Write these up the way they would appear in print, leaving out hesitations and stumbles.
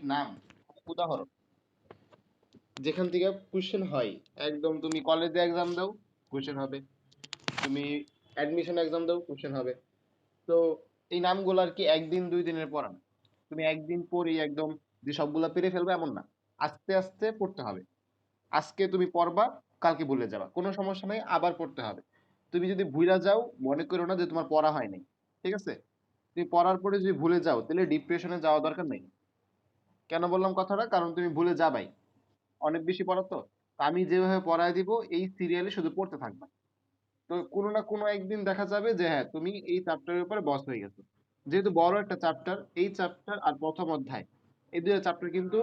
নাম, উদাহরণ যেখান থেকে কোশ্চেন হয়। একদম তুমি কলেজে এক্সাম দাও, কোশ্চেন হবে। তুমি অ্যাডমিশন এক্সাম দাও, কোশ্চেন হবে। তো এই নামগুলো আর কি একদিন দুই দিনের পড়া না। তুমি একদিন পড়ি একদম যে সবগুলা পেরে ফেলবে এমন না, আস্তে আস্তে পড়তে হবে। আজকে তুমি পড়বা, কালকে ভুলে যাবা, কোনো সমস্যা নাই, আবার পড়তে হবে। তুমি যদি ভুলে যাও, মনে করো না যে তোমার পড়া হয় নাই, ঠিক আছে? তুমি পড়ার পরে যদি ভুলে যাও তাহলে ডিপ্রেশনে যাওয়া দরকার নেই। কেন বললাম কথাটা? কারণ তুমি ভুলে যাবাই, অনেক বেশি পড়া তো। তো আমি যেভাবে পড়ায় দিব এই সিরিয়ালে শুধু পড়তে থাকবা। তো কোনো না কোনো একদিন দেখা যাবে যে হ্যাঁ তুমি এই চ্যাপ্টারের উপরে বস হয়ে গেছো। যেহেতু বড় একটা চ্যাপ্টার, এই চ্যাপ্টার আর প্রথম অধ্যায়, এই দুটো চ্যাপ্টার কিন্তু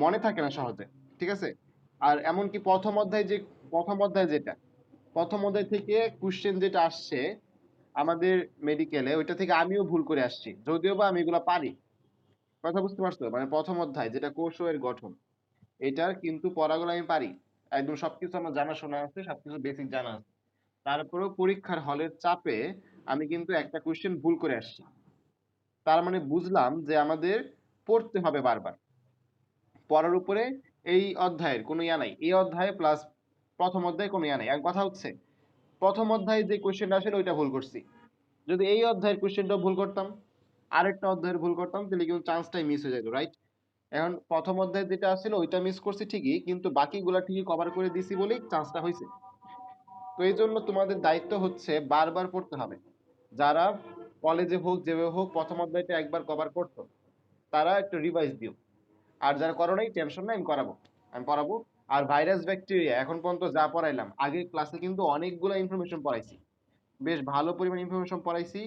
মনে থাকে না সহজে, ঠিক আছে? আর এমনকি প্রথম অধ্যায় যেটা, প্রথম অধ্যায় থেকে কোশ্চেন যেটা আসছে আমাদের মেডিকেলে, ওইটা থেকে আমিও ভুল করে আসছি, যদিও বা আমি এগুলো পারি। কথা বুঝতে পারছো? মানে প্রথম অধ্যায় যেটা কোষ ও এর গঠন, এটার কিন্তু পড়াগুলো আমি পারি। একদম সবকিছু আমার জানাশোনা আছে, সবকিছু বেসিক জানা আছে। তারপরেও পরীক্ষার হলের চাপে আমি কিন্তু একটা কোশ্চেন ভুল করে আসছি। তার মানে বুঝলাম যে আমাদের পড়তে হবে বারবার। পড়ার উপরে এই অধ্যায়ের কোনো ইয়া নাই, এই অধ্যায়ে প্লাস প্রথম অধ্যায়ে কোনো ইয়া নাই। এক কথা হচ্ছে প্রথম অধ্যায়ে যে কোশ্চেনটা আসলে ওইটা ভুল করছি। যদি এই অধ্যায়ের কোশ্চেনটা ভুল করতাম, আরেকটা অধ্যায়ের ভুল করতাম, তাহলে কিন্তু চান্সটাই মিস হয়ে যেত, রাইট? এখন প্রথম অধ্যায় যেটা ছিল ওইটা মিস করছি ঠিকই, কিন্তু বাকিগুলা ঠিকই কভার করে দিছি বলেই চান্সটা হয়েছে। তো এই জন্য তোমাদের দায়িত্ব হচ্ছে বারবার পড়তে হবে। যারা কলেজে হোক যেভাবে হোক প্রথম অধ্যায়টা একবার কভার করতো, তারা একটু রিভাইজ দিও। আর যারা করো নাই, টেনশন নাই, আমি করাবো, আমি পড়াবো। আর ভাইরাস ব্যাকটেরিয়া এখন পর্যন্ত যা পড়াইলাম, আগের ক্লাসে কিন্তু অনেকগুলো ইনফরমেশন পড়াইছি, বেশ ভালো পরিমাণ ইনফরমেশন পড়াইছি।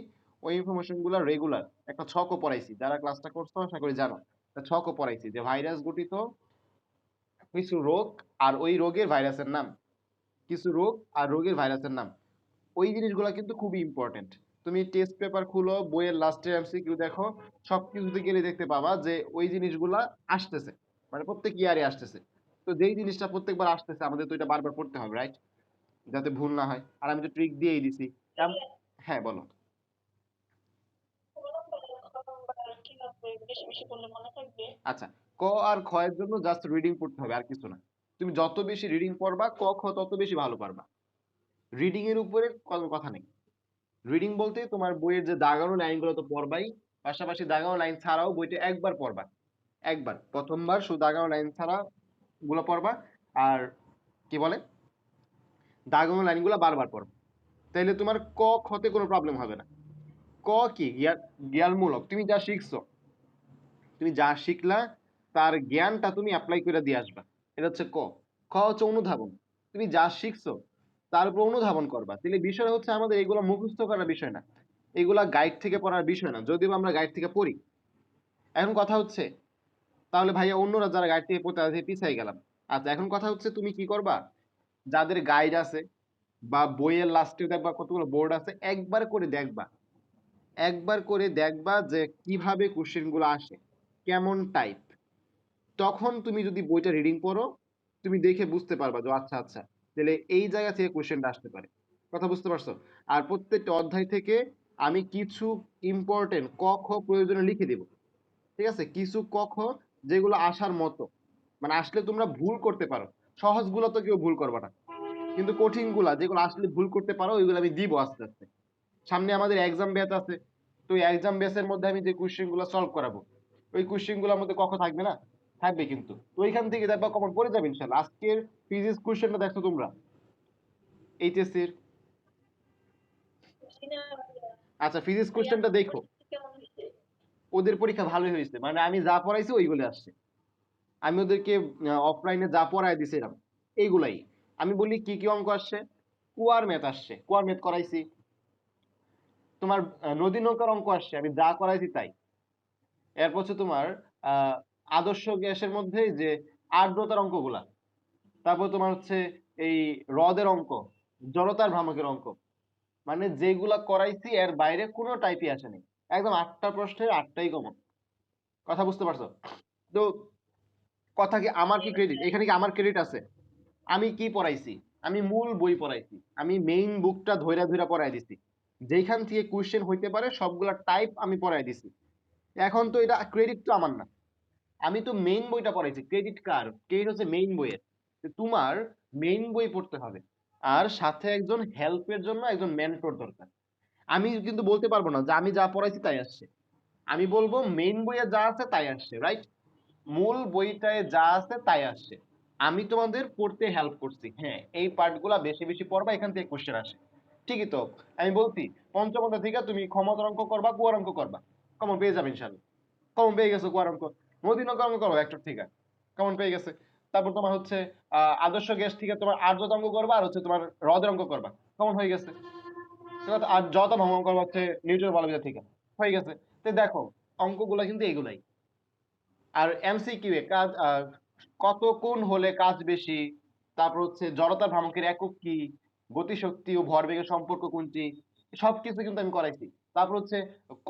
ওই ইনফরমেশন গুলো রেগুলার একটা ছকও পড়াইছি, যারা ক্লাসটা করছো আশা করি জানো। একটা ছকও পড়াইছি যে ভাইরাস গঠিত কিছু রোগ আর ওই রোগের ভাইরাসের নাম, কিছু রোগ আর রোগের ভাইরাসের নাম। ওই জিনিসগুলো কিন্তু খুবই ইম্পর্টেন্ট। তুমি টেস্ট পেপার খুলো, বইয়ের লাস্টের এমসিকিউ দেখো, সবকিছুতে গেলে দেখতে পাবা যে ওই জিনিসগুলা আসতেছে, মানে প্রত্যেক ইয়ারে আসতেছে। তো যেই জিনিসটা প্রত্যেকবার আসতেছে আমাদের তো এটা বারবার পড়তে হবে, রাইট? যাতে ভুল না হয়। আর আমি তো ট্রিক দিয়েই দিছি। হ্যাঁ বলো। আচ্ছা, ক আর খ এর জন্য জাস্ট রিডিং পড়তে হবে, আর কিছু না। তুমি যত বেশি রিডিং পড়বা ক খ তত বেশি ভালো পারবা। রিডিং এর উপরে কোনো কথা নেই। রিডিং বলতে তোমার বইয়ের যে দাগানো লাইনগুলো তো পড়বাই, পাশাপাশি দাগানো লাইন ছাড়াও বইটা একবার পড়বা। একবার, প্রথমবার শুধু দাগানো লাইন ছাড়া গুলো পড়বা। আর কি বলে, দাগানো লাইনগুলো বারবার পড়বা। তাইলে তোমার ক খতে কোনো প্রবলেম হবে না। ক কি জ্ঞানমূলক, তুমি যা শিখছো, তুমি যা শিখলা তার জ্ঞানটা তুমি অ্যাপ্লাই করে দিয়ে আসবা। এটা হচ্ছে ক। খ হচ্ছে অনুধাবন, তুমি যা শিখছো তার উপর অনুধাবন করবা। তাহলে বিষয় হচ্ছে আমাদের এগুলো মুখস্থ করার বিষয় না, এগুলা গাইড থেকে পড়ার বিষয় না, যদিও আমরা গাইড থেকে পড়ি। এখন কথা হচ্ছে তাহলে ভাইয়া অন্যরা যারা গাইড থেকে পড়তে তাদের পিছিয়ে গেলাম। আচ্ছা, এখন কথা হচ্ছে তুমি কি করবা, যাদের গাইড আছে বা বইয়ের লাস্টে দেখবা কতগুলো বোর্ড আছে, একবার করে দেখবা, একবার করে দেখবা যে কিভাবে কোশ্চেন গুলো আসে, কেমন টাইপ। তখন তুমি যদি বইটা রিডিং পড়ো, তুমি দেখে বুঝতে পারবা যে আচ্ছা আচ্ছা, তাহলে এই জায়গা থেকে কোশ্চেনটা আসতে পারে। কথা বুঝতে পারছো? আর প্রত্যেকটা অধ্যায় থেকে আমি কিছু ইম্পর্টেন্ট ক খ প্রয়োজনে লিখে দিব, ঠিক আছে? কিছু ক খ যেগুলো আসার মতো, মানে আসলে তোমরা ভুল করতে পারো। সহজগুলো তো কেউ ভুল করবে না, কিন্তু কঠিন গুলা যেগুলো আসলে ভুল করতে পারো ওইগুলো আমি দিব আস্তে আস্তে। সামনে আমাদের এক্সাম ব্যাচ আছে, তো এক্সাম ব্যাচের মধ্যে আমি যে কোশ্চেন গুলো সলভ করাবো, ওই কোশ্চেন গুলোর মধ্যে কখন থাকবে না, থাকবে কিন্তু। তো ওইখান থেকে দেখবা কমন পড়ে যাবে ইনশাল্লাহ। আজকের ফিজিক্স কোশ্চেনটা দেখছো তোমরা এইচএসসি এর? আচ্ছা, ফিজিক্স কোশ্চেনটা দেখো, ওদের পরীক্ষা ভালোই হয়েছে, মানে আমি যা পড়াইছি ওইগুলো আসছে। আমি ওদেরকে অফলাইনে যা পড়াই দিছিলাম এইগুলাই। আমি বলি কি কি অঙ্ক আসছে, কুয়ার ম্যাথ আসছে, কুয়ার ম্যাথ করাইছি। তোমার নদী নৌকার অঙ্ক আসছে, আমি যা করাইছি তাই। এরপর হচ্ছে তোমার আহ আদর্শ গ্যাসের মধ্যে যে আর্দ্রতার অঙ্কগুলা, তারপর তোমার হচ্ছে এই হ্রদের অঙ্ক, জড়তার ভ্রামকের অঙ্ক, মানে যেগুলা করাইছি এর বাইরে কোনো টাইপই আসেনি। একদম 8টা প্রশ্নের 8টাই কমন। কথা বুঝতে পারছো? তো কথা কি আমার কি ক্রেডিট এখানে, কি আমার ক্রেডিট আছে? আমি কি পড়াইছি? আমি মূল বই পড়াইছি, আমি মেইন বুকটা ধইরা ধইরা পড়াই দিছি, যেখান থেকে কোশ্চেন হইতে পারে সবগুলা টাইপ আমি পড়াই দিছি। এখন তো এটা ক্রেডিট তো আমার না, আমি তো মেইন বইটা পড়াইছি, ক্রেডিট কার্ড, ক্রেডিট হচ্ছে মেইন বইয়ের। তো তোমার মেইন বই পড়তে হবে, আর সাথে একজন হেল্পের জন্য একজন মেন্টর দরকার। আমি কিন্তু বলতে পারবো না যে আমি যা পড়াইছি তাই আসছে, আমি বলবো মেইন বইয়ে যা আছে তাই আসছে, রাইট? মূল বইটায় যা আছে তাই আসছে। আমি তোমাদের পড়তে হেল্প করছি, হ্যাঁ এই পার্টগুলা বেশি বেশি পড়বা, এখান থেকে কোশ্চেন আসে, ঠিকই তো? আমি বলছি পঞ্চম অধ্যায় থেকে তুমি ক্ষমতার অঙ্ক করবা, কুয়ার অঙ্ক করবা, কমন পেয়ে যাবে ইনশাল্লাহ। কমন পেয়ে গেছো কুয়ার অঙ্ক, মদিন অঙ্ক করবো ভেক্টর থেকে, কমন পেয়ে গেছে। তারপর তোমার হচ্ছে আদর্শ গ্যাস থেকে তোমার আর্দ্রতা অঙ্ক করবা, আর হচ্ছে তোমার হ্রদের অঙ্ক করবা, কমন হয়ে গেছে। আর যত ভ্রমণ করবা হচ্ছে নিউটনের বলবিদ্যা থেকে, হয়ে গেছে। তো দেখো অঙ্কগুলা কিন্তু এগুলাই। আর এমসিকিউ এ কাজ, কত কোণ হলে কাজ বেশি, তারপর হচ্ছে জড়তা ভ্রামকের একক কি, গতিশক্তি ও ভরবেগের সম্পর্ক কোনটি, সবকিছু কিন্তু আমি করাইছি। তারপর হচ্ছে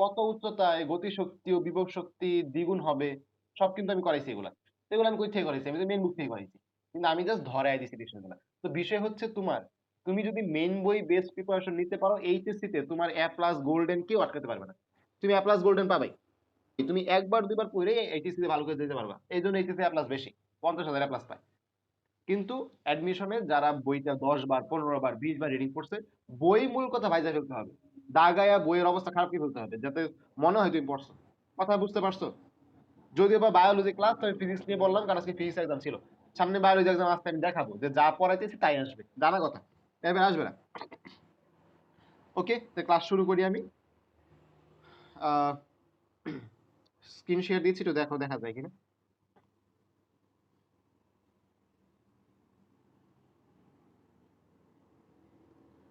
কত উচ্চতায় গতিশক্তি ও বিভব শক্তি দ্বিগুণ হবে, সব কিন্তু আমি করাইছি এগুলা। তো এগুলো আমি কই থেকে করাইছি? আমি তো মেন বুক থেকে করাইছি, কিন্তু আমি জাস্ট ধরাই দিছি বিষয়গুলো। তো বিষয় হচ্ছে তোমার, তুমি যদি মেন বই বেস্ট প্রিপারেশন নিতে পারো, এইচএসসি তে তোমার এ প্লাস গোল্ডেন কেউ আটকাতে পারবে না, তুমি এ প্লাস গোল্ডেন পাবাই। তুমি একবার দুইবার পড়ে এইচএসসি তে ভালো করে দিতে পারবা, এই জন্য এইচএসসি এ প্লাস বেশি, 50,000 এ প্লাস পায়। কিন্তু অ্যাডমিশনে যারা বইটা 10 বার 15 বার 20 বার রিডিং করছে, বই মূল কথা ভাইজা ফেলতে হবে, দাগায়া বইয়ের অবস্থা খারাপ করে ফেলতে হবে, যাতে মনে হয় তুমি পড়ছো। কথা বুঝতে পারছো? যদিও বা বায়োলজি ক্লাস, আমি ফিজিক্স নিয়ে বললাম কারণ আজকে ফিজিক্স এক্সাম ছিল, সামনে বায়োলজি এক্সাম আসতে আমি দেখাবো যে যা পড়াইতেছি তাই আসবে, জানা কথা, এবার আসবে না। ওকে, তো ক্লাস শুরু করি আমি। স্ক্রিন শেয়ার দিচ্ছি, তো দেখো দেখা যায় কিনা।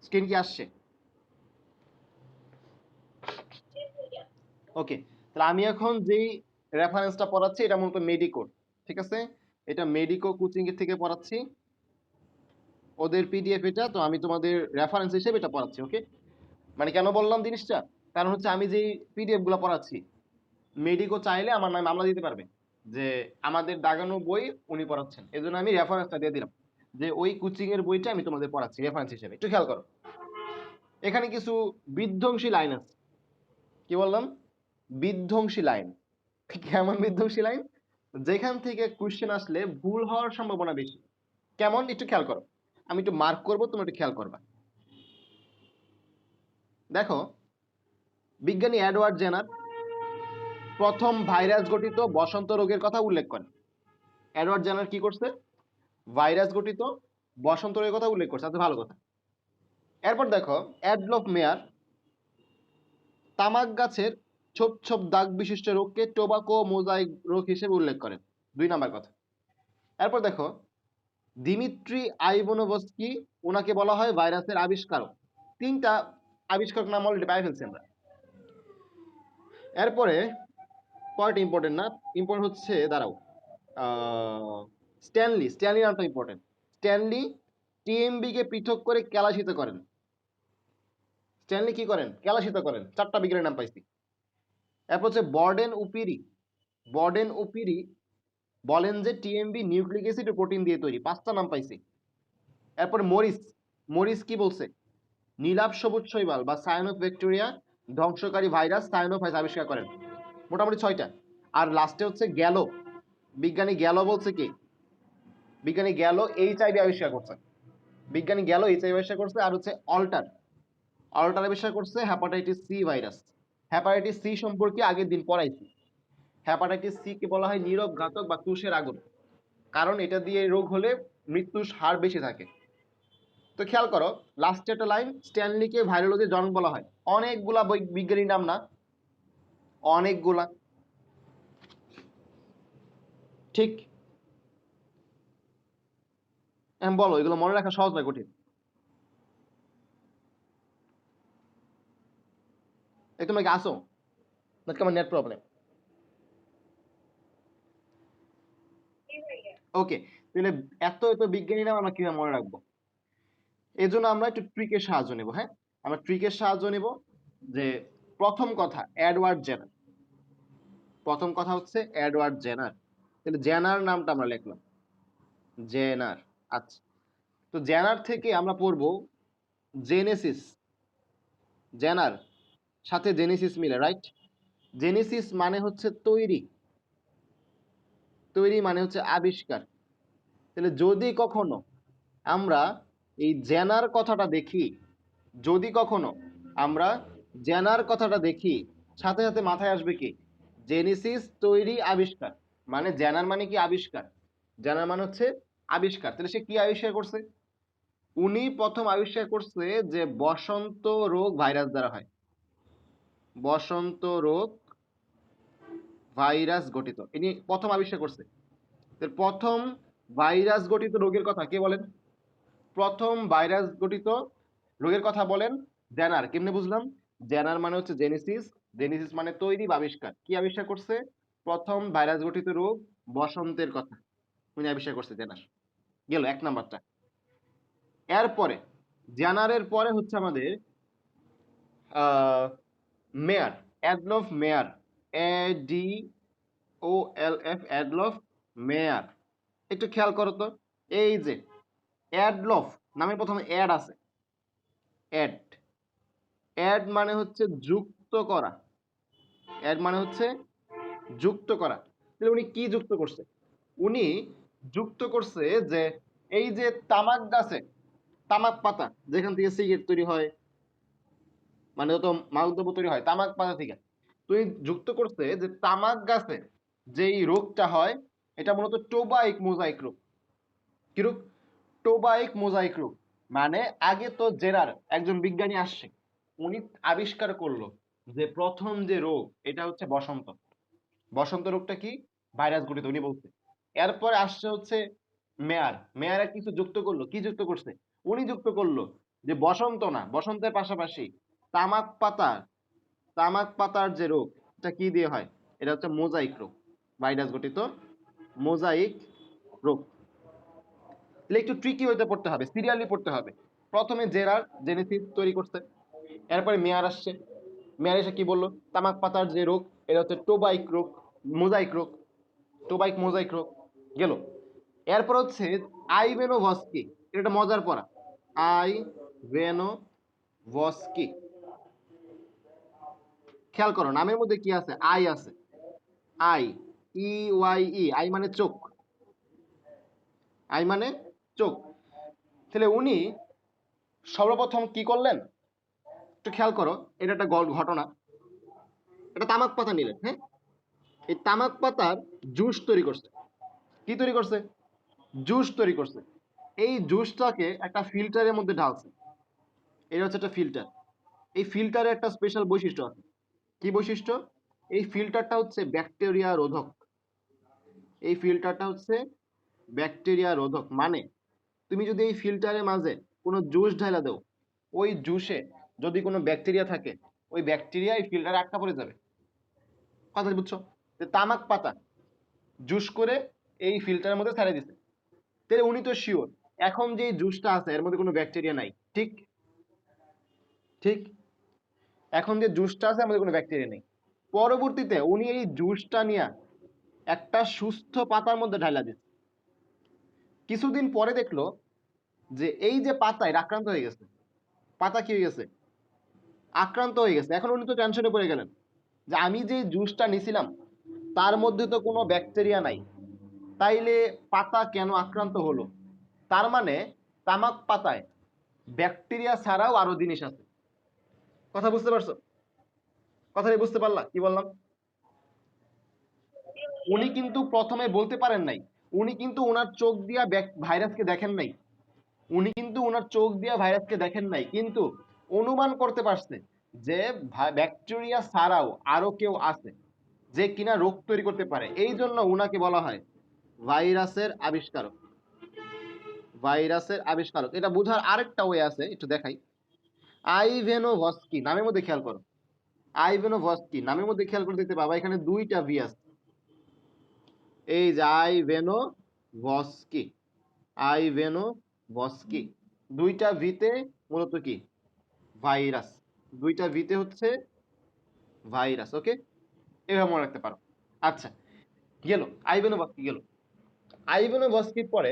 স্ক্রিন কি আসছে? ওকে, তাহলে আমি এখন যেই রেফারেন্সটা পড়াচ্ছি এটা মূলত মেডিকোর, ঠিক আছে? এটা মেডিকো কোচিং এর থেকে পড়াচ্ছি, ওদের পিডিএফ এটা, তো আমি তোমাদের রেফারেন্স হিসেবে এটা পড়াচ্ছি। ওকে, মানে কেন বললাম জিনিসটা, কারণ হচ্ছে আমি যেই পিডিএফ গুলো পড়াচ্ছি, মেডিকো চাইলে আমার নামে মামলা দিতে পারবে যে আমাদের দাগানো বই উনি পড়াচ্ছেন, এই জন্য আমি রেফারেন্সটা দিয়ে দিলাম যে ওই কোচিং এর বইটা আমি তোমাদের পড়াচ্ছি রেফারেন্স হিসেবে। একটু খেয়াল করো, এখানে কিছু বিধ্বংসী লাইন আছে। কি বললাম? বিধ্বংসী লাইন। কেমন বিধ্বংসী লাইন? যেখান থেকে কোশ্চেন আসলে ভুল হওয়ার সম্ভাবনা বেশি। কেমন? একটু খেয়াল করো, আমি একটু মার্ক করবো, তুমি একটু খেয়াল করবা। দেখো, বিজ্ঞানী এডওয়ার্ড জেনার প্রথম ভাইরাস গঠিত বসন্ত রোগের কথা উল্লেখ করেন। এডওয়ার্ড জেনার কি করছে? ভাইরাস গঠিত বসন্ত রোগের কথা উল্লেখ করছে, আচ্ছা ভালো কথা। এরপর দেখো, অ্যাডলফ মেয়ার তামাক গাছের ছোপ ছোপ দাগ বিশিষ্ট রোগকে টোবাকো মোজাইক রোগ হিসেবে উল্লেখ করেন, 2 নাম্বার কথা। এরপর দেখো, দিমিত্রি আইভানোভস্কি, ওনাকে বলা হয় ভাইরাসের আবিষ্কারক। 3টা আবিষ্কারক নাম অলরেডি পাই ফেলছি আমরা। এরপরে পয়েন্ট ইম্পর্টেন্ট না, ইম্পর্টেন্ট হচ্ছে, দাঁড়াও, স্ট্যানলি, স্ট্যানলি নামটা ইম্পর্টেন্ট। স্ট্যানলি টিএমবি কে পৃথক করে ক্যালাসিত করেন। স্ট্যানলি কি করেন? ক্যালাসিত করেন। 4টা বিজ্ঞানীর নাম পাইছি। এরপর হচ্ছে বর্ডেন উপিরি, বর্ডেন উপিরি বলেন যে টিএমবি নিউক্লিক অ্যাসিড ও প্রোটিন দিয়ে তৈরি, 5টা নাম পাইছি। এরপর মরিস, মরিস কি বলছে? নীলাভ সবুজ শৈবাল বা সায়ানোব্যাকটেরিয়া ধ্বংসকারী ভাইরাস সায়ানোভাইরাস আবিষ্কার করেন, মোটামুটি 6টা। আর লাস্টে হচ্ছে গ্যালো, বিজ্ঞানী গ্যালো বলছে কি? বিজ্ঞানী গ্যালো এইচআইভি আবিষ্কার করছে, বিজ্ঞানী গ্যালো এইচআইভি আবিষ্কার করছে। আর হচ্ছে অল্টার, অল্টার আবিষ্কার করছে hepatitis C virus. Hepatitis C সম্পর্কে আগের দিন পড়াইছি। হ্যাপাটাইটিস সি কে বলা হয় নীরব ঘাতক বা তুষের আগুন, কারণ এটা দিয়ে রোগ হলে মৃত্যুর হার বেশি থাকে। তো খেয়াল করো, লাস্টে একটা লাইন, স্ট্যানলিকে ভাইরোলজির জনক বলা হয়। অনেকগুলা বিজ্ঞানীর নাম না, অনেকগুলা, ঠিক? বলো, এগুলো মনে রাখা সহজ না কঠিন? তোমরা কি আসো নাকি আমার নেট প্রবলেম? ওকে, তাহলে এত এত বিজ্ঞানী নাম আমরা কিভাবে মনে রাখবো? এই জন্য আমরা একটু ট্রিকের সাহায্য নেব। হ্যাঁ, আমরা ট্রিকের সাহায্য নেব। যে প্রথম কথা, এডওয়ার্ড জেনার, প্রথম কথা হচ্ছে এডওয়ার্ড জেনার। তাহলে জেনার নামটা আমরা লিখলাম, জেনার। আচ্ছা, তো জেনার থেকে আমরা পড়বো জেনেসিস। জেনার সাথে জেনেসিস মিলে, রাইট? জেনেসিস মানে হচ্ছে তৈরি, তৈরি মানে হচ্ছে আবিষ্কার। তাহলে যদি কখনো আমরা এই জেনার কথাটা দেখি, যদি কখনো আমরা জেনার কথাটা দেখি, সাথে সাথে মাথায় আসবে কি, জেনেসিস তৈরি আবিষ্কার। মানে জেনার মানে কি আবিষ্কার, জেনার মানে হচ্ছে আবিষ্কার। তাহলে সে কি আবিষ্কার করছে? উনি প্রথম আবিষ্কার করছে যে বসন্ত রোগ ভাইরাস দ্বারা হয়, বসন্ত রোগ ভাইরাস গঠিত, ইনি প্রথম আবিষ্কার করছে। প্রথম ভাইরাস গঠিত রোগের কথা কে বলেন? প্রথম ভাইরাস গঠিত রোগের কথা বলেন জেনার। কেমনে বুঝলাম? জেনার মানে হচ্ছে জেনেসিস, জেনেসিস মানে তৈরি বা আবিষ্কার। কি আবিষ্কার করছে? প্রথম ভাইরাস গঠিত রোগ বসন্তের কথা উনি আবিষ্কার করছে জেনার। গেল এক নাম্বারটা। এরপরে জেনারের পরে হচ্ছে আমাদের মেয়ার, অ্যাডলফ মেয়ার, ADOLF, অ্যাডলফ মেয়ার। একটু খেয়াল করো তো, এই যে অ্যাডলফ নামে প্রথমে অ্যাড আছে, অ্যাড, অ্যাড মানে হচ্ছে যুক্ত করা, অ্যাড মানে হচ্ছে যুক্ত করা। তাহলে উনি কি যুক্ত করছে? উনি যুক্ত করছে যে এই যে তামাক গাছে, তামাক পাতা যেখান থেকে সিগারেট তৈরি হয়, মানে যত মাদকদ্রব্য তৈরি হয় তামাক পাতা থেকে, তো এই যুক্ত করছে যে তামাক গাছে যেই রোগটা হয় এটা মূলত টোবাইক মোজাইক রোগ। কি রোগ? টোবাইক মোজাইক রোগ। মানে আগে তো জেরার একজন বিজ্ঞানী আসছে, উনি আবিষ্কার করলো যে প্রথম যে রোগ এটা হচ্ছে বসন্ত, বসন্ত রোগটা কি ভাইরাস গঠিত উনি বলছে। এরপরে আসছে হচ্ছে মেয়ার, মেয়ার কিছু যুক্ত করলো, কি যুক্ত করছে? উনি যুক্ত করলো যে বসন্ত না, বসন্তের পাশাপাশি তামাক পাতার, তামাক পাতার যে রোগ এটা কি দিয়ে হয়? এটা হচ্ছে মোজাইক রোগ, ভাইরাস গঠিত মোজাইক রোগ। তাহলে একটু ট্রিকি হইতে পড়তে হবে, সিরিয়ালি পড়তে হবে। প্রথমে জেরার জেনেসিস তৈরি করছে, এরপরে মেয়ার আসছে, মেয়ার এসে কি বললো? তামাক পাতার যে রোগ এটা হচ্ছে টোবাইক রোগ, মোজাইক রোগ, টোবাইক মোজাইক রোগ। গেল। এরপর হচ্ছে আইভেনোভস্কি, এটা মজার পড়া, আইভেনোভস্কি। খেয়াল করো নামের মধ্যে কি আছে? আই আছে, আই, EYE, আই মানে চোখ, আই মানে চোখ। তাহলে উনি সর্বপ্রথম কি করলেন একটু খেয়াল করো, এটা একটা ঘটনা। এটা তামাক পাতা নিলেন, হ্যাঁ, এই তামাক পাতার জুস তৈরি করছে। কি তৈরি করছে? জুস তৈরি করছে। এই জুসটাকে একটা ফিল্টারের মধ্যে ঢালছে, এটা হচ্ছে একটা ফিল্টার। এই ফিল্টারের একটা স্পেশাল বৈশিষ্ট্য আছে। কি বৈশিষ্ট্য? এই ফিল্টারটা হচ্ছে ব্যাকটেরিয়া রোধক, এই ফিল্টারটা হচ্ছে ব্যাকটেরিয়া রোধক। মানে তুমি যদি এই ফিল্টারের মাঝে কোনো জুস ঢালা দাও, ওই জুসে যদি কোনো ব্যাকটেরিয়া থাকে, ওই ব্যাকটেরিয়া এই ফিল্টারে আটকা পড়ে যাবে। কথা বুঝছো? যে তামাক পাতা জুস করে এই ফিল্টারের মধ্যে ছেড়ে দিছে, তাহলে উনি তো শিওর এখন যে জুসটা আছে এর মধ্যে কোনো ব্যাকটেরিয়া নাই। ঠিক ঠিক এখন যে জুসটা আছে আমাদের কোনো ব্যাকটেরিয়া নেই। পরবর্তীতে উনি এই জুসটা নিয়ে একটা সুস্থ পাতার মধ্যে ঢালা দিচ্ছে। কিছুদিন পরে দেখলো যে এই যে পাতায় আক্রান্ত হয়ে গেছে, পাতা কি হয়ে গেছে? আক্রান্ত হয়ে গেছে। এখন উনি তো টেনশনে পড়ে গেলেন যে আমি যে জুসটা নিছিলাম তার মধ্যে তো কোনো ব্যাকটেরিয়া নাই, তাইলে পাতা কেন আক্রান্ত হলো? তার মানে তামাক পাতায় ব্যাকটেরিয়া ছাড়াও আরো জিনিস আছে। কথা বুঝতে পারছো? কথাটা বুঝতে পারলা কি বললাম? উনি কিন্তু প্রথমে বলতে পারেন নাই, উনি কিন্তু ওনার চোখ দিয়া ভাইরাসকে দেখেন নাই, উনি কিন্তু ওনার চোখ দিয়া ভাইরাসকে দেখেন নাই, কিন্তু অনুমান করতে পারছে যে ব্যাকটেরিয়া ছাড়াও আরো কেউ আছে যে কিনা রোগ তৈরি করতে পারে। এই জন্য উনাকে বলা হয় ভাইরাসের আবিষ্কারক, ভাইরাসের আবিষ্কারক। এটা বোঝার আরেকটা ওয়ে আছে, একটু দেখাই। আইভেনোভস্কি নামের মধ্যে খেয়াল করো, আইভেনোভস্কি নামের মধ্যে খেয়াল করে দেখতে পাবা এখানে দুইটা ভি আছে। এই যে আইভেনোভস্কি, আইভেনোভস্কি, দুইটা ভিতে মূলত কি ভাইরাস, দুইটা ভিতে হচ্ছে ভাইরাস। ওকে, এভাবে মনে রাখতে পারো। আচ্ছা, গেল আইভেনোভস্কি গেল। আইভেনোভস্কির পরে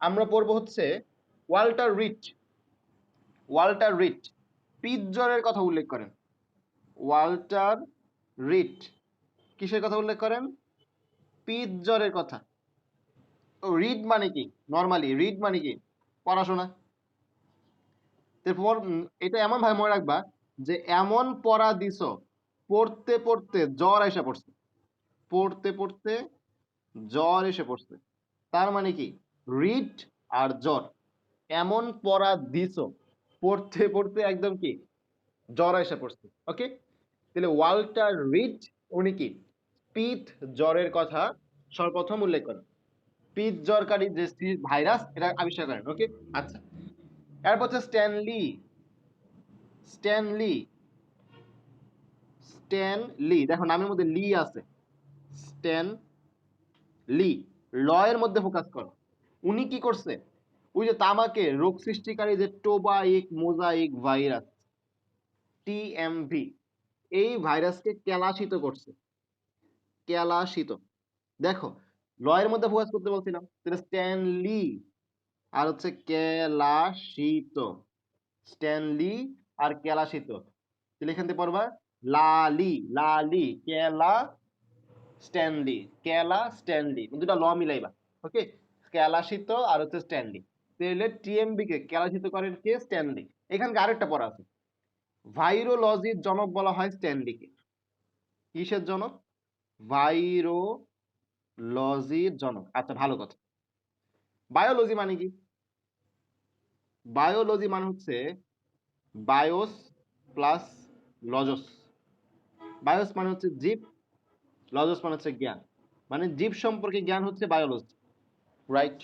আমরা পড়বো হচ্ছে ওয়াল্টার রিট। ওয়াল্টার রিট পিত জ্বরের কথা উল্লেখ করেন। ওয়াল্টার রিট কিসের কথা উল্লেখ করেন? পিত জ্বরের কথা। রিড মানে কি? নরমালি রিড মানে কি? পড়াশোনা। তারপর এটা এমন ভাবে মনে রাখবা যে এমন পড়া দিছো, পড়তে পড়তে জ্বর এসে পড়ছে, পড়তে পড়তে জ্বর এসে পড়ছে। তার মানে কি? রিড আর জ্বর। এমন পড়া দিছো, পড়তে পড়তে একদম কি জ্বর এসে পড়ছে। ওকে, তাহলে ওয়াল্টার রিড উনি কি পিত জ্বরের কথা সর্বপ্রথম উল্লেখ করেন। পিত জ্বরকারী যে ভাইরাস এটা আবিষ্কার করেন। ওকে, আচ্ছা। এরপর হচ্ছে স্ট্যানলি। স্ট্যানলি, স্ট্যানলি, দেখো নামের মধ্যে লি আছে। স্ট্যান লি, ল এর মধ্যে ফোকাস করো। উনি কি করছে? ওই যে তামাকে রোগ সৃষ্টিকারী যে টোবাইক মোজাইক ভাইরাস, টিএমভি, এই ভাইরাসকে কেলাসিত করছে। কেলাসিত, দেখো ল এর মধ্যে ফোকাস করতে বলছিলাম, তাহলে স্ট্যানলি আর হচ্ছে কেলাসিত। স্ট্যানলি আর কেলাসিত, তাহলে এখান থেকে পড়বা লালি, লালি কেলা স্ট্যানলি, কেলা স্ট্যানলি, দুটা ল মিলাইবা। ওকে, কেলাসিত আর হচ্ছে স্ট্যানলি, তাহলে টিএমবি কে কেলাসিত করেন কে? স্ট্যানলি। এখানে আরেকটা পড়া আছে, ভাইরোলজির জনক বলা হয় স্ট্যানলিকে। কিসের জনক? ভাইরোলজির জনক। আচ্ছা, ভালো কথা। বায়োলজি মানে কি? বায়োলজি মানে হচ্ছে বায়োস প্লাস লজস। বায়োস মানে হচ্ছে জীব, লজস মানে হচ্ছে জ্ঞান। মানে জীব সম্পর্কে জ্ঞান হচ্ছে বায়োলজি, রাইট?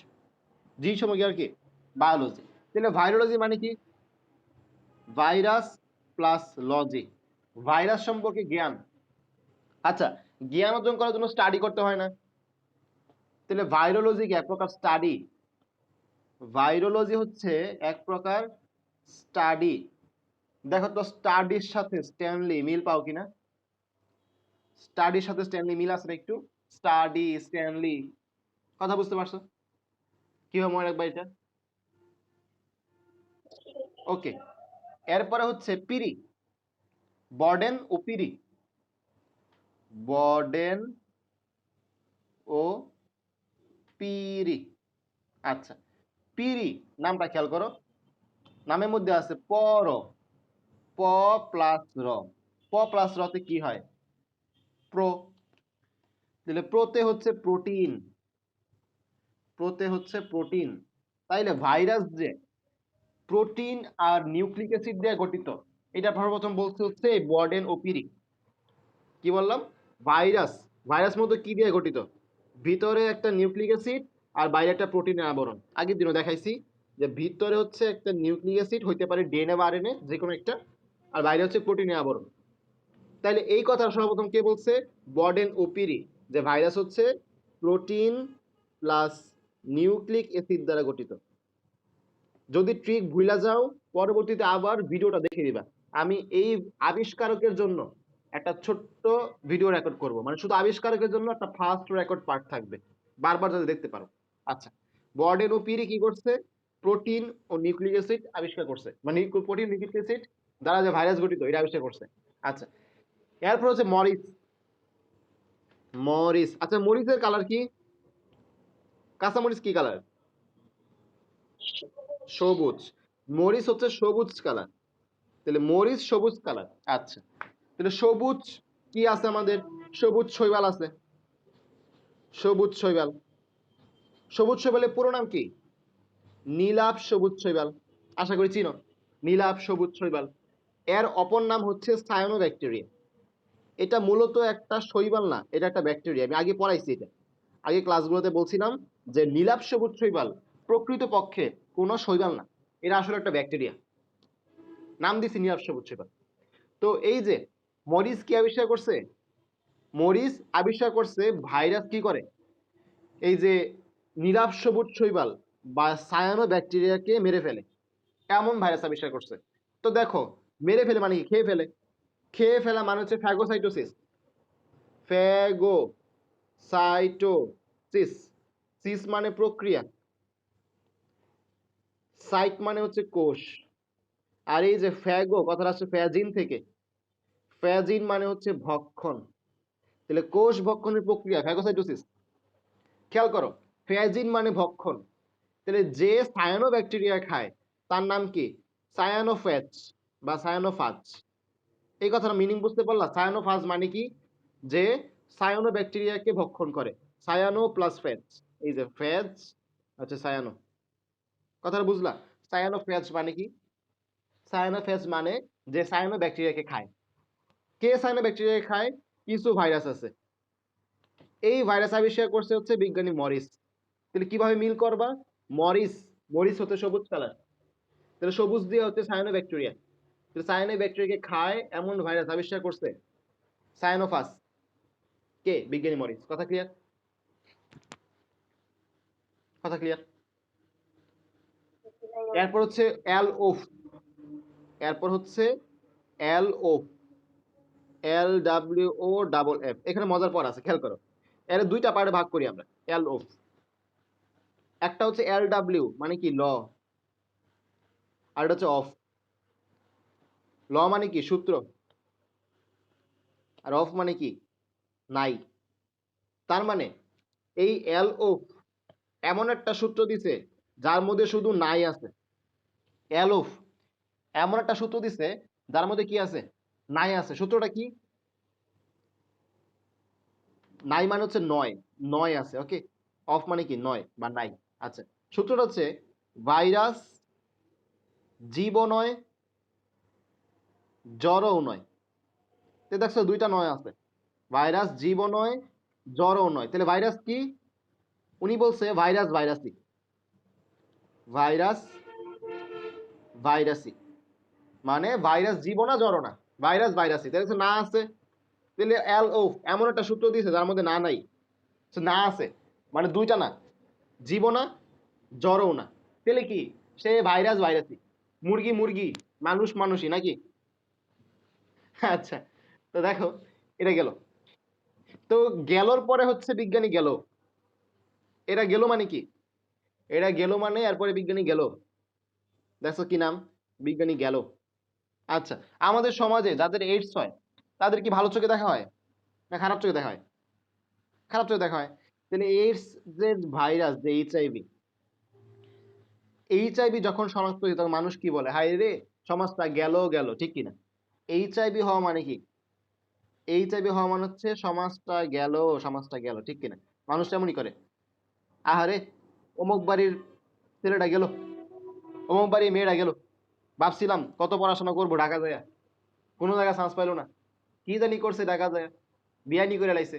জীব সম্পর্কে জ্ঞান কি? বায়োলজি। তাহলে ভাইরোলজি মানে কি? ভাইরাস প্লাস লজি, ভাইরাস সম্পর্কে জ্ঞান। আচ্ছা, জ্ঞান অর্জন করার জন্য স্টাডি করতে হয় না? তাহলে ভাইরোলজি কি এক প্রকার স্টাডি? ভাইরোলজি হচ্ছে এক প্রকার স্টাডি। দেখো তো স্টাডির সাথে স্ট্যানলি মিল পাও কিনা? স্টাডির সাথে স্ট্যানলি মিল আছে একটু? স্টাডি, স্ট্যানলি, কথা বুঝতে পারছো? কিভাবে মনে রাখবা এটা? ওকে, এরপরে হচ্ছে পিরি, বর্ডেন ও পিরি। বর্ডেন ও পিরি। আচ্ছা, পিরি নামটা খেয়াল করো, নামের মধ্যে আছে পর, প প্লাস র। প প্লাস রতে কি হয়? প্রো। তাহলে প্রোতে হচ্ছে প্রোটিন, প্রোতে হচ্ছে প্রোটিন। তাইলে ভাইরাস যে প্রোটিন আর নিউক্লিক অ্যাসিড দিয়ে গঠিত, এটা সর্বপ্রথম বলতে হচ্ছে বর্ডেন ও পিরি। কি বললাম? ভাইরাস, ভাইরাস মধ্যে কি দিয়ে গঠিত? ভিতরে একটা নিউক্লিক অ্যাসিড আর বাইরে একটা প্রোটিনের আবরণ। আগের দিনও দেখাইছি যে ভিতরে হচ্ছে একটা নিউক্লিক অ্যাসিড, হইতে পারে ডিএনএ বা আরএনএ যে কোনো একটা, আর বাইরে হচ্ছে প্রোটিনের আবরণ। তাইলে এই কথা সর্বপ্রথম কে বলছে? বর্ডেন ও পিরি, যে ভাইরাস হচ্ছে প্রোটিন প্লাস নিউক্লিক অ্যাসিড দ্বারা গঠিত। যদি ট্রিক ভুলা যাও, পরবর্তীতে আবার ভিডিওটা দেখে দিবা। আমি এই আবিষ্কারকের জন্য একটা ছোট্ট ভিডিও রেকর্ড করব, মানে শুধু আবিষ্কারকের জন্য একটা ফার্স্ট রেকর্ড পার্ট থাকবে, বারবার যাতে দেখতে পারো। আচ্ছা, বর্ডেন ও পিরি কি করছে? প্রোটিন ও নিউক্লিক অ্যাসিড আবিষ্কার করছে, মানে প্রোটিন নিউক্লিক অ্যাসিড দ্বারা যে ভাইরাস গঠিত এটা আবিষ্কার করছে। আচ্ছা, এরপর হচ্ছে মরিস। মরিস, আচ্ছা মরিচের কালার কি? কাঁচা মরিচ কি কালার? সবুজ। মরিচ হচ্ছে সবুজ কালার, তাহলে মরিচ সবুজ কালার। আচ্ছা, তাহলে সবুজ কি আছে আমাদের? সবুজ শৈবাল আছে, সবুজ শৈবাল। সবুজ শৈবালের পুরো নাম কি? নীলাভ সবুজ শৈবাল। আশা করি চিনো নীলাভ সবুজ শৈবাল। এর অপর নাম হচ্ছে সায়ানোব্যাকটেরিয়া। এটা মূলত একটা শৈবাল না, এটা একটা ব্যাকটেরিয়া। আমি আগে পড়াইছি এটা, আগে ক্লাসগুলোতে বলছিলাম যে নীলাভ সবুজ শৈবাল প্রকৃত পক্ষে কোনো শৈবাল না, এটা আসলে একটা ব্যাকটেরিয়া। নাম দিছি নীলাভ সবুজ শৈবাল। তো এই যে মরিচ কি আবিষ্কার করছে? মরিচ আবিষ্কার করছে ভাইরাস কি করে, এই যে নীলাভ সবুজ শৈবাল বা সায়ানো ব্যাকটেরিয়াকে মেরে ফেলে, এমন ভাইরাস আবিষ্কার করছে। তো দেখো, মেরে ফেলে মানে কি? খেয়ে ফেলে। খেয়ে ফেলা মানে হচ্ছে ফ্যাগোসাইটোসিস। ফ্যাগোসাইটোসিস, সিস মানে প্রক্রিয়া, সাইট মানে হচ্ছে কোষ। আর এই যে ফ্যাগো কথাটা আসছে ফ্যাজিন থেকে, ফ্যাজিন মানে হচ্ছে ভক্ষণ। তাহলে কোষ ভক্ষণের প্রক্রিয়া ফ্যাগোসাইটোসিস। খেয়াল করো, ফ্যাজিন মানে ভক্ষণ। তাহলে যে সায়ানোব্যাকটেরিয়া খায় তার নাম কি? সায়ানোফ্যাজ বা সায়ানোফাজ। এই কথাটা মিনিং বুঝতে পারলা? সায়ানোফাজ মানে কি? যে সায়ানোব্যাকটেরিয়াকে ভক্ষণ করে। সায়ানো প্লাস ফ্যাজ, এই যে ফ্যাজ আচ্ছা সায়ানো, কথাটা বুঝলা? সায়ানোফ্যাজ মানে কি? সায়ানোফ্যাজ মানে যে সায়ানোব্যাকটেরিয়াকে খায়। কে সায়ানোব্যাকটেরিয়াকে খায়? কিছু ভাইরাস আছে। এই ভাইরাস আবিষ্কার করছে হচ্ছে বিজ্ঞানী মরিস। তাহলে কিভাবে মিল করবা? মরিস, মরিস হচ্ছে সবুজ কালার, তাহলে সবুজ দিয়ে হচ্ছে সায়ানোব্যাকটেরিয়া। তাহলে সায়ানোব্যাকটেরিয়াকে খায় এমন ভাইরাস আবিষ্কার করছে সায়ানোফাস। কে? বিজ্ঞানী মরিস। কথা ক্লিয়ার? কথা ক্লিয়ার? এরপর হচ্ছে এলওফ, এরপর হচ্ছে এলওফ, LWO এখানে মজার পর আছে, খেয়াল করো। এর দুইটা পার্টে ভাগ করি আমরা এলওফ। একটা হচ্ছে LW মানে কি? ল। আর এটা হচ্ছে অফ। ল মানে কি? সূত্র। আর অফ মানে কি? নাই। তার মানে এই এলওফ এমন একটা সূত্র দিছে যার মধ্যে শুধু নাই আছে। এলওফ এমন একটা সূত্র দিছে যার মধ্যে কি আছে? নাই আছে। সূত্রটা কি? নাই মানে হচ্ছে নয়, নয় আছে। ওকে, অফ মানে কি? নয় বা নাই। আচ্ছা, সূত্রটা হচ্ছে ভাইরাস জীবও নয়, জ্বরও নয়। তো দেখছো দুইটা নয় আছে, ভাইরাস জীবও নয়, জ্বরও নয়। তাহলে ভাইরাস কি? উনি বলছে ভাইরাস ভাইরাসই, ভাইরাস ভাইরাসই মানে ভাইরাস জীবও না, জ্বরও না, ভাইরাস ভাইরাসই। তাহলে না আছে, তাহলে এল ও এমন একটা সূত্র দিয়েছে যার মধ্যে না নাই। না আছে মানে দুইটা না, জীবও না, জ্বরও না। তাহলে কি? সে ভাইরাস ভাইরাসই। মুরগি মুরগি, মানুষ মানুষই নাকি? আচ্ছা, তো দেখো এটা গেল। তো গেলর পরে হচ্ছে বিজ্ঞানী গেল। এটা গেল মানে কি? এটা গেল মানে এরপরে বিজ্ঞানী গেল। দেখো কি নাম? বিজ্ঞানী গেল। আচ্ছা, আমাদের সমাজে যাদের এইডস হয় তাদের কি ভালো চোখে দেখা হয় না খারাপ চোখে দেখা হয়? খারাপ চোখে দেখা হয়। তাহলে এইডস যে ভাইরাস, যে এইচআইভি, এইচআইভি যখন শনাক্ত হয় তখন মানুষ কি বলে? হায় রে, সমাজটা গেল গেল, ঠিক কিনা? এইচআইভি হওয়া মানে কি? এইচআইভি হওয়া মানে হচ্ছে সমাজটা গেল, সমাজটা গেল, ঠিক কিনা? মানুষ এমনই করে। আহারে, অমুক বাড়ির ছেলেটা গেল, অমুক বাড়ির মেয়েটা গেল, ভাবছিলাম কত পড়াশোনা করবো ঢাকা যায়, কোনো জায়গায় চান্স পাইলো না, কি জানি করছে ঢাকা যায়, বিয়ানি করে লাইছে,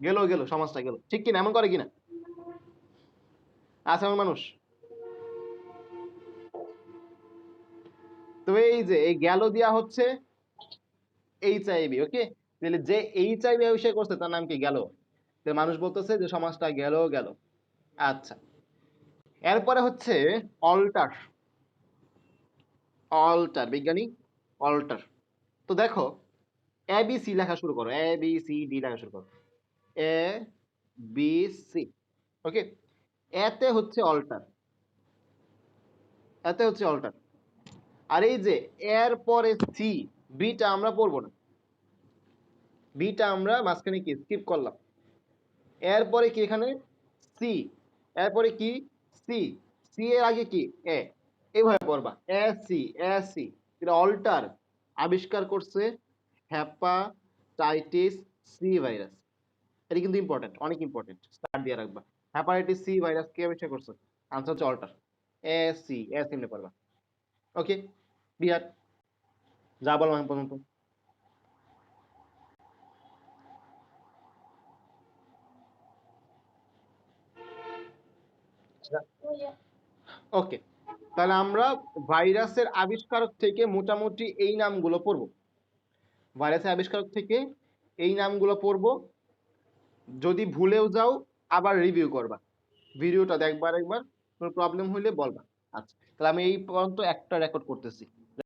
গেল গেল, সমাজটা গেল, ঠিক কিনা? এমন করে কিনা? আছে এমন মানুষ? তো এই যে এই গেল দিয়া হচ্ছে এইচআইভি। ওকে, তাহলে যে এইচআইভি আবিষ্কার করছে তার নাম কি? গেল। মানুষ বলতেছে যে সমাজটা গেল গেল। আচ্ছা, এরপরে হচ্ছে অল্টার। অল্টার, বিজ্ঞানী অল্টার। তো দেখো, এ বি সি লেখা শুরু করো, এ বি সি ডি লেখা শুরু করো, এ বি সি। ওকে, এতে হচ্ছে অল্টার, এতে হচ্ছে অল্টার। আর এই যে এর পরে সি, বিটা আমরা পড়বো না, বিটা আমরা মাঝখানে কি স্কিপ করলাম। এরপরে কি? এখানে সি, এরপরে কি? সি, সি এর আগে কি? এ। এইভাবে পড়বা, এ সি, এ সি। এটা অল্টার আবিষ্কার করছে হেপাটাইটিস সি ভাইরাস। এটা কিন্তু ইম্পর্টেন্ট, অনেক ইম্পর্টেন্ট, স্টার দিয়ে রাখবা। হেপাটাইটিস সি ভাইরাস কে আবিষ্কার করছে? আনসার হচ্ছে Alter. A C, A C এমনি পড়বা। ওকে, বিহার যা বললাম আমি পর্যন্ত। ওকে, তাহলে আমরা ভাইরাসের আবিষ্কারক থেকে মোটামুটি এই নামগুলো পড়বো, ভাইরাসের আবিষ্কারক থেকে এই নামগুলো পড়বো। যদি ভুলেও যাও আবার রিভিউ করবা, ভিডিওটা দেখবার একবার, কোনো প্রবলেম হইলে বলবা। আচ্ছা, তাহলে আমি এই পর্যন্ত একটা রেকর্ড করতেছি।